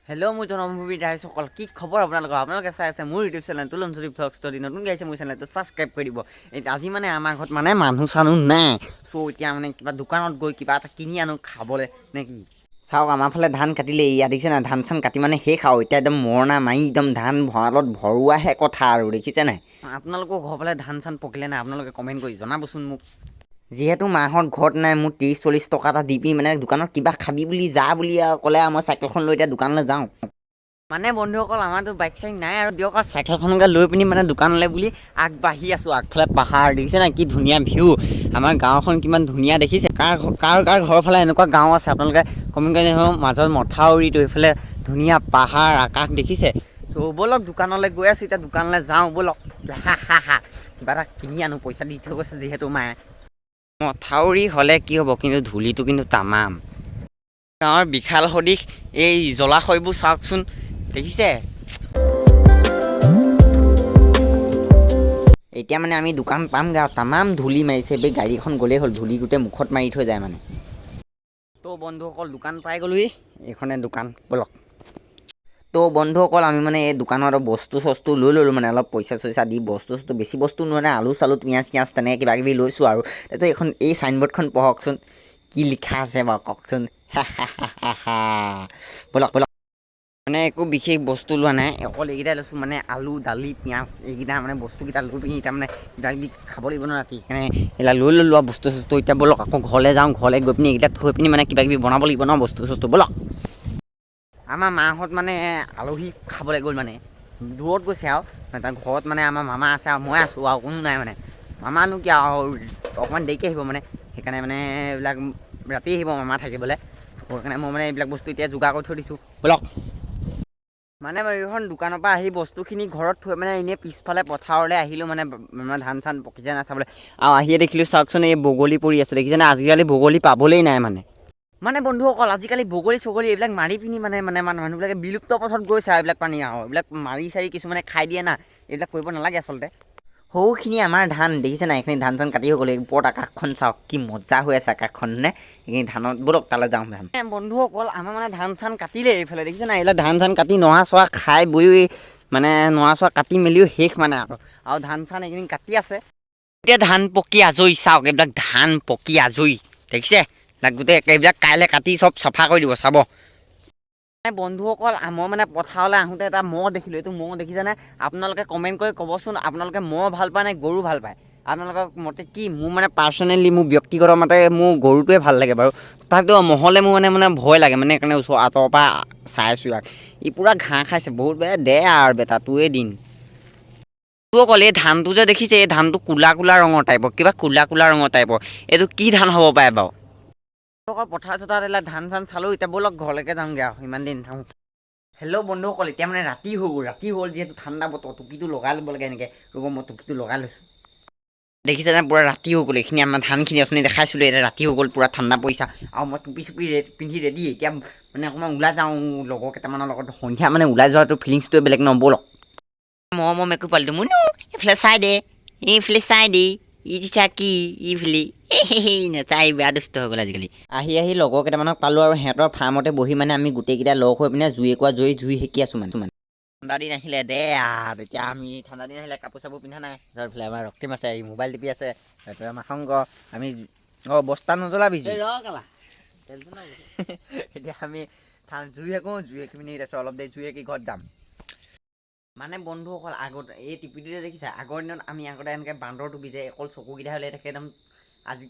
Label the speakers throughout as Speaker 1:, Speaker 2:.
Speaker 1: Hello' মোৰ জন্মভূমিৰ ৰাইজসকল, কি খবৰ আপোনালোকে চাই আছে মোৰ ইউটিউব চেনেল তুলনচৰী ভ্লগ ষ্টৰী। নতুন গাইছে মোৰ চেনেলটো ছাবস্ক্ৰাইব কৰি দিব। আজি মানে আমাৰ ঘৰত মানে মানুহ চানুহ নাই, চ' এতিয়া মানে কিবা দোকানত গৈ কিবা এটা কিনি আনো খাবলৈ নে কি। চাওক আমাৰ ফালে ধান কাটিলে, ইয়াত দেখিছে নাই, ধান চান কাটি মানে শেষ আৰু এতিয়া একদম মৰণা মাৰি একদম ধান ভঁৰালত ভৰোৱাহে কথা আৰু দেখিছে নাই। আপোনালোকৰ ঘৰৰ ফালে ধান চান পকিলে নাই আপোনালোকে কমেণ্ট কৰি জনাবচোন মোক। যিহেতু মাহঁত ঘৰত নাই, মোৰ 30-40 টকা এটা দি পিনি মানে দোকানত কিবা খাবি বুলি যা বুলি ক'লে আৰু মই চাইকেলখন লৈ এতিয়া দোকানলৈ যাওঁ। মানে বন্ধুসকল আমাৰতো বাইক চাইক নাই আৰু দিয়ক আৰু চাইকেলখনকে লৈ পিনি মানে দোকানলৈ বুলি আগবাঢ়ি আছোঁ। আগফালে পাহাৰ দেখিছে নাই, কি ধুনীয়া ভিউ। আমাৰ গাঁওখন কিমান ধুনীয়া দেখিছে। কাৰ ঘৰৰ ফালে এনেকুৱা গাঁও আছে আপোনালোকে কমেণ্ট কৰি মাজত মথাউৰিটো এইফালে ধুনীয়া পাহাৰ আকাশ দেখিছে। চ' ব'লক দোকানলৈ গৈ আছোঁ, এতিয়া দোকানলৈ যাওঁ ব'লক। কিবা এটা কিনি আনো, পইচা দি থৈ গৈছে যিহেতু মায়ে। মথাউৰি হ'লে কি হ'ব, কিন্তু ধূলিটো কিন্তু তামাম। গাঁৱৰ বিশাল সদৃশ এই জলাশয়বোৰ চাওকচোন দেখিছে। এতিয়া মানে আমি দোকান পামগৈ আৰু তামাম ধূলি মাৰিছে, এই গাড়ীখন গ'লেই হ'ল, ধূলি গোটেই মুখত মাৰি থৈ যায় মানে। ত' বন্ধুসকল দোকান পাই গ'লোহি, এইখনে দোকান ব'লক। ত' বন্ধুসকল আমি মানে এই দোকানত বস্তু চস্তু লৈ ল'লোঁ, মানে অলপ পইচা চইচা দি বস্তু বেছি বস্তু মানে আলু চালু পিঁয়াজ চিয়াজ তেনেকৈ কিবা কিবি লৈছোঁ আৰু। তাৰপিছত এই চাইনবৰ্ডখন পঢ়কচোন, কি লিখা আছে বাৰু কওকচোন। ব'লক মানে একো বিশেষ বস্তু লোৱা নাই, অকল এইকেইটাই লৈছোঁ, মানে আলু দালি পিঁয়াজ এইকেইটা মানে বস্তুকেইটা লৈ পিনি এতিয়া মানে কিবা কিবি খাব লাগিব ন ৰাতি, সেইকাৰণে এইবিলাক লৈ ল'লোঁ আৰু বস্তু চস্তু। এতিয়া ব'লক আকৌ ঘৰলৈ যাওঁ, ঘৰলৈ গৈ পিনি এইকেইটা থৈ পিনি মানে কিবা কিবি বনাব লাগিব ন বস্তু চস্তু, ব'লক। আমাৰ মাহঁত মানে আলহী খাবলৈ গ'ল, মানে দূৰত গৈছে আৰু তাৰ ঘৰত মানে আমাৰ মামা আছে আৰু মই আছোঁ আৰু কোনো নাই মানে। মামানো কি আৰু অকণমান দেৰিকৈ আহিব মানে, সেইকাৰণে মানে এইবিলাক ৰাতি আহিব মামা থাকিবলৈ, সেইকাৰণে মই মানে এইবিলাক বস্তু এতিয়া যোগাৰ কৰি থৈ দিছোঁ ব'লক। মানে এইখন দোকানৰ পৰা আহি বস্তুখিনি ঘৰত থৈ মানে এনেই পিছফালে পথাৰলৈ আহিলোঁ, মানে ধান চান পকিছে নাই চাবলৈ। আৰু আহিয়ে দেখিলোঁ চাওকচোন, এই বগলী পৰি আছে দেখিছেনে। আজিকালি বগলী পাবলেই নাই মানে বন্ধুসকল আজিকালি বগলী চগলী এইবিলাক মাৰি পিনি মানে মানুহবিলাকে বিলুপ্ত পথত গৈছে আৰু এইবিলাক প্ৰাণী আৰু এইবিলাক মাৰি চাৰি কিছুমানে খাই দিয়ে না, এইবিলাক কৰিব নালাগে আচলতে। সৰুখিনি আমাৰ ধান দেখিছে নাই, এইখিনি ধান চান কাটি হৈ গ'ল। ওপৰত আকাশখন চাওক কি মজা হৈ আছে আকাশখন নে, এইখিনি ধানত ব'লক তালৈ যাওঁ। বন্ধুসকল আমাৰ মানে ধান চান কাটিলে এইফালে দেখিছে নাই, এইবিলাক ধান চান কাটি নৰা চৰা খাই বৈ মানে নৰা চৰা কাটি মেলিও শেষ মানে আৰু ধান চান এইখিনি কাটি আছে। এতিয়া ধান পকি আজৰি, চাওক এইবিলাক ধান পকি আজৰি দেখিছে। গোটেই এইবিলাক কাইলৈ কাটি চব চাফা কৰি দিব চাব। বন্ধুসকল মই মানে পথাৰলৈ আহোঁতে এটা মহ দেখিলোঁ, এইটো মহ দেখিছেনে। আপোনালোকে কমেণ্ট কৰি ক'বচোন, আপোনালোকে মহ ভাল পায় নে গৰু ভাল পায়। আপোনালোকৰ মতে কি। মোৰ মানে পাৰ্চনেলি মোৰ ব্যক্তিগত মতে মোৰ গৰুটোৱে ভাল লাগে বাৰু, তথাপিতো মহলে মোৰ মানে ভয় লাগে মানে, সেইকাৰণে আঁতৰৰ পৰা চাইছোঁ ইয়াক। ই পূৰা ঘাঁহ খাইছে বহুত বেয়া, দে আৰু বেটা তোৰে দিন। অকল এই ধানটো যে দেখিছে, এই ধানটো ক'লা ৰঙৰ টাইপৰ, কিবা ক'লা ৰঙৰ টাইপৰ, এইটো কি ধান হ'ব পাৰে বাৰু। পথাৰ চথাৰ এইবিলাক ধান চান চালোঁ, এতিয়া ব'লক ঘৰলৈকে যামগৈ আৰু ইমান দিন নাথাকোঁ। হেল্ল' বন্ধুসকল, এতিয়া মানে ৰাতি হ'ল যিহেতু ঠাণ্ডা বতৰ, টুপিটো লগাই ল'ব লাগে এনেকৈ। ৰ'ব মই টুপিটো লগাই লৈছোঁ। দেখিছে যে পূৰা ৰাতি হৈ গ'ল, এইখিনি আমাৰ ধানখিনি অথনি দেখাইছিলোঁ, এতিয়া ৰাতি হৈ গ'ল, পূৰা ঠাণ্ডা পৰিছে আৰু মই টুপি চুপি পিন্ধি ৰেডি। এতিয়া মানে অকণমান ওলাই যাওঁ লগৰ কেইটামানৰ লগত, সন্ধিয়া মানে ওলাই যোৱাটো ফিলিংছটোৱে বেলেগ ন, ব'লক। মই মেকুৰী পোৱালিটো মুনু এইফালে চাই দে, এইফালে চাই দে, ইটো কি ইফালে নেচাই, বেয়া দুষ্ট হৈ গ'ল আজিকালি। আহি লগৰ কেইটামানক পালোঁ আৰু সিহঁতৰ ফাৰ্মতে বহি মানে আমি গোটেইকেইটা লগ হৈ পিনে জুই সেকি আছোঁ মানে। ঠাণ্ডা দিন আহিলে দে তেতিয়া আমি ঠাণ্ডা দিন আহিলে কাপোৰ চাপোৰ পিন্ধা নাই, তাৰফালে আমাৰ ৰক্তিম আছে, এই মোবাইল টিপি আছে, তাৰপিছত আমাৰ সংগ আমি বস্তা নজ্বলাবি জুই। এতিয়া আমি জুই সেকি পিনি তাৰপিছত অলপ দেৰি জুই সেকি ঘৰত যাম। মানে বন্ধুসকল আগত এই টিপিটোতে দেখিছে, আগৰ দিনত আমি আগতে এনেকৈ বান্দৰ টুপি যে অকল চকুকেইটা হ'লে থাকে একদম, আজি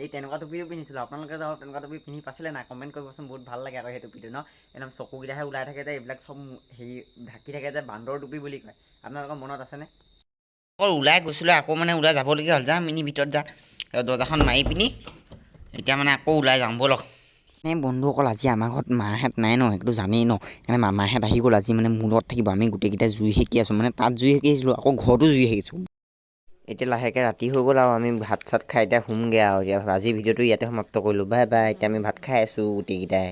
Speaker 1: এই তেনেকুৱা টুপিও পিন্ধিছিলোঁ। আপোনালোকে তেনেকুৱা টুপি পিন্ধি পাইছিলে নাই, কমেণ্ট কৰিবচোন, বহুত ভাল লাগে আৰু সেই টুপিটো ন, একদম চকুকেইটাহে ওলাই থাকে যে, এইবিলাক চব হেৰি ঢাকি থাকে যে, বান্দৰ টুপি বুলি কয়। আপোনালোকৰ মনত আছেনে। অকল ওলাই গৈছিলোঁ, আকৌ মানে ওলাই যাবলগীয়া হ'ল, যা মিনি ভিতৰত যা, দৰ্জাখন মাৰি পিনি এতিয়া মানে আকৌ ওলাই যাওঁ ব'লক। বন্ধুসকল আজি আমাৰ ঘৰত মাহঁত নাই ন, সেইটো জানেই ন, সেইকাৰণে মামাহঁত আহি গ'ল। আজি মানে মোৰ লগত থাকিব, আমি গোটেইকেইটা জুই সেকি আছোঁ, মানে তাত জুই সেকি আহিছিলোঁ, আকৌ ঘৰতো জুই সেকিছোঁ। এতিয়া লাহেকৈ ৰাতি হৈ গ'ল আৰু আমি ভাত চাত খাই এতিয়া শুমগৈ আৰু। এতিয়া আজিৰ ভিডিঅ'টো ইয়াতে সমাপ্ত কৰিলোঁ, বাই বাই। এতিয়া আমি ভাত খাই আছোঁ গোটেইকেইটাই।